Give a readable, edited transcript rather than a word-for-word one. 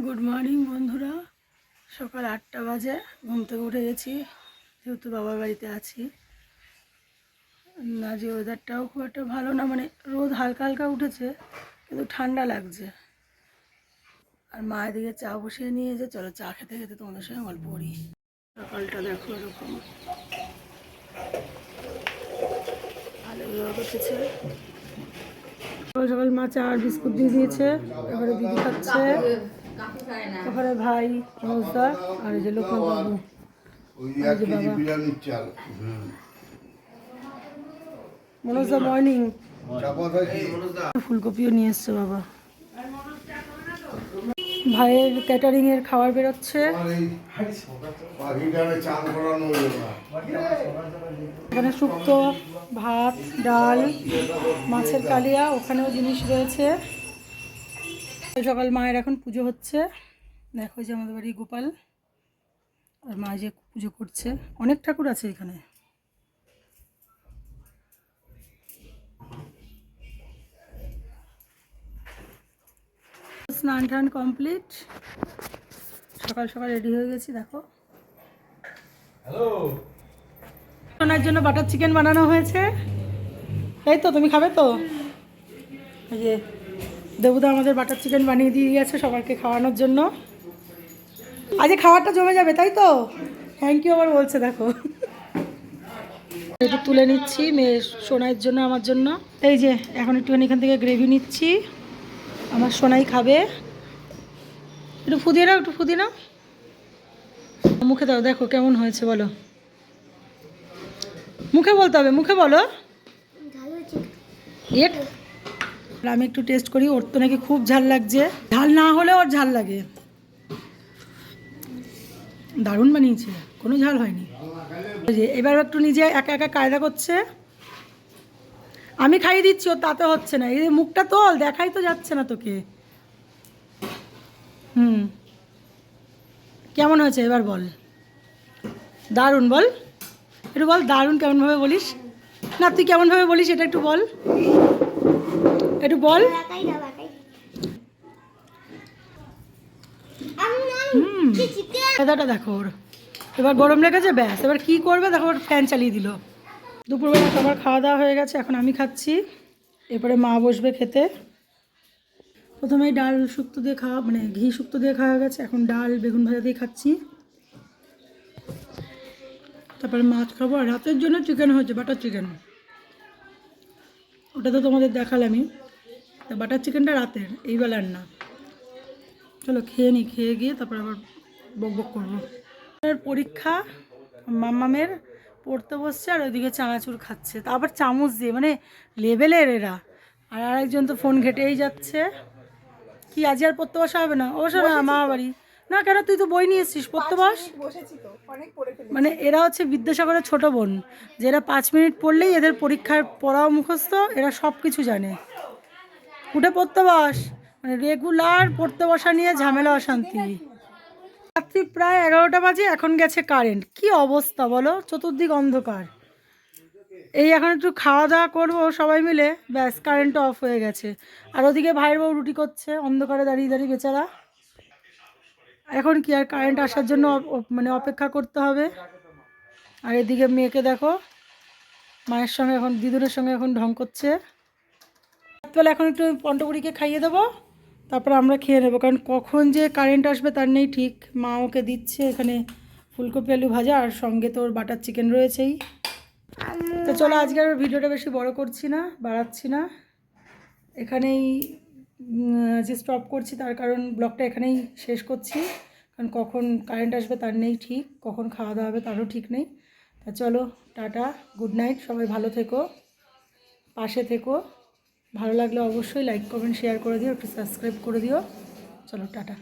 Good morning বন্ধুরা। সকাল 8টা বাজে, ঘুম থেকে উঠে গেছি যেহেতু বাবার বাড়িতে আছি। না যে ওয়েদারটাও খুব একটা ভালো না, মানে রোদ হালকা হালকা উঠেছে কিন্তু ঠান্ডা লাগছে। আর মা এদিকে চা বসিয়ে নিয়েছে, চলো চা খেতে খেতে তোমাদের সঙ্গে গল্প করি। সকালটা দেখো এরকম ভালো রোদ উঠেছে। সকাল সকাল মা চা আর বিস্কুট দিয়ে দিয়েছে, এবারে দিদি খাচ্ছে, ওখানে ভাই মনোজদা আর এই যে লোকনাথ বাবু, মনোজদা মর্নিং। ফুলকপিও নিয়ে এসছে বাবা। ভাইয়ের ক্যাটারিং এর খাবার বেরোচ্ছে। এখানে শুক্তো, ভাত, ডাল, মাছের কালিয়া, ওখানেও জিনিস রয়েছে। সকাল মায়ের এখন পুজো হচ্ছে, দেখো যে আমাদের বাড়ি গোপাল আর মা যে পুজো করছে। অনেক ঠাকুর আছে এখানে। স্নান টান কমপ্লিট, সকাল সকাল রেডি হয়ে গেছি। দেখো সোনার জন্য বাটার চিকেন বানানো হয়েছে, তাই তো? তুমি খাবে তো? এই যে দেবুদা আমাদের বাটার চিকেন বানিয়ে দিয়ে গেছে সবাইকে খাওয়ানোর জন্য। আজ খাবারটা জমে যাবে, তাই তো? থ্যাংক ইউ আবার বলছে, দেখো একটু তুলে নিচ্ছি মেয়ে সোনাইয়ের জন্য, আমার জন্য। এই যে এখন একটুখানি এখান থেকে গ্রেভি নিচ্ছি, আমার সোনাই খাবে। একটু ফুদিয়ে নাও, একটু ফুদিয়ে নাও, মুখে দাও, দেখো কেমন হয়েছে বলো। মুখে বলতে হবে, মুখে বলো। আমি একটু টেস্ট করি, ওর তো নাকি খুব ঝাল লাগছে। ঝাল না হলে ওর ঝাল লাগে। দারুণ বানিয়েছে, কোনো ঝাল হয়নি। এবার একটু নিজে একা একা কায়দা করছে, আমি খাইয়ে দিচ্ছি, ওর তাতে হচ্ছে না। এই মুখটা তোল, দেখাই তো যাচ্ছে না তোকে। কেমন হয়েছে এবার বল। দারুণ বল, একটু বল দারুণ কেমনভাবে বলিস। না তুই কেমনভাবে বলিস এটা একটু বল, একটু বল। দাদাটা দেখো, ওর এবার গরম লেগেছে, ব্যাস এবার কি করবে দেখো, ওর ফ্যান চালিয়ে দিল। দুপুরবেলা সবার খাওয়া দাওয়া হয়ে গেছে, এখন আমি খাচ্ছি, এরপরে মা বসবে খেতে। প্রথমেই ডাল শুক্তো দিয়ে খাওয়া, মানে ঘি শুক্তো দিয়ে খাওয়া গেছে, এখন ডাল বেগুন ভাজা দিয়ে খাচ্ছি। তারপরে মাছ খাবো, আর রাতের জন্য চিকেন হয়েছে, বাটার চিকেন। ওটা তো তোমাদের দেখালামই, তা বাটার চিকেনটা রাতের, এই বেলার না। চলো খেয়ে নিই, খেয়ে গিয়ে তারপর আবার বক বক করবো। পরীক্ষা, মাম্মামের পড়তে বসছে আর ওইদিকে চানাচুর খাচ্ছে, তা আবার চামচ দিয়ে, মানে লেভেলের এরা। আর আরেকজন তো ফোন ঘেটেই যাচ্ছে। কি আজ আর পড়তে বসা হবে না? অবশ্য না, মা বাড়ি না কেন, তুই তো বই নিয়ে এসছিস, পড়তে বস। মানে এরা হচ্ছে বিদ্যাসাগরের ছোট বোন, যে এরা 5 মিনিট পড়লেই এদের পরীক্ষার পড়াও মুখস্থ, এরা সব কিছু জানে। উঠে পড়তে বস, মানে রেগুলার পড়তে বসা নিয়ে ঝামেলা অশান্তি। রাত্রি প্রায় 11টা বাজে, এখন গেছে কারেন্ট। কি অবস্থা বলো, চতুর্দিক অন্ধকার। এই এখন একটু খাওয়া দাওয়া করবো সবাই মিলে, ব্যাস কারেন্ট অফ হয়ে গেছে। আর ওদিকে ভাইয়ের বউ রুটি করছে অন্ধকারে দাঁড়িয়ে দাঁড়িয়ে বেচারা। এখন কি আর কারেন্ট আসার জন্য মানে অপেক্ষা করতে হবে। আর এদিকে মেয়েকে দেখো, মায়ের সঙ্গে এখন দিদুনের সঙ্গে এখন ঢং করছে। রাতবেলা এখন একটু পন্টপুরিকে খাইয়ে দেবো, তারপর আমরা খেয়ে নেবো, কারণ কখন যে কারেন্ট আসবে তার নেই ঠিক। মা ওকে দিচ্ছে এখানে ফুলকপি আলু ভাজা, আর সঙ্গে তোর বাটার চিকেন রয়েছেই। তো চলো আজকে আর ভিডিওটা বেশি বড় করছি না, বাড়াচ্ছি না, এখানেই যে স্টপ করছি, তার কারণ ব্লগটা এখানেই শেষ করছি। কারণ কখন কারেন্ট আসবে তার নেই ঠিক, কখন খাওয়া দাওয়া হবে তারও ঠিক নেই। তা চলো টাটা, গুড নাইট, সবাই ভালো থেকো, পাশে থেকো। ভালো লাগলে অবশ্যই লাইক কমেন্ট শেয়ার করে দিও, একটু সাবস্ক্রাইব করে দিও। চলো টাটা।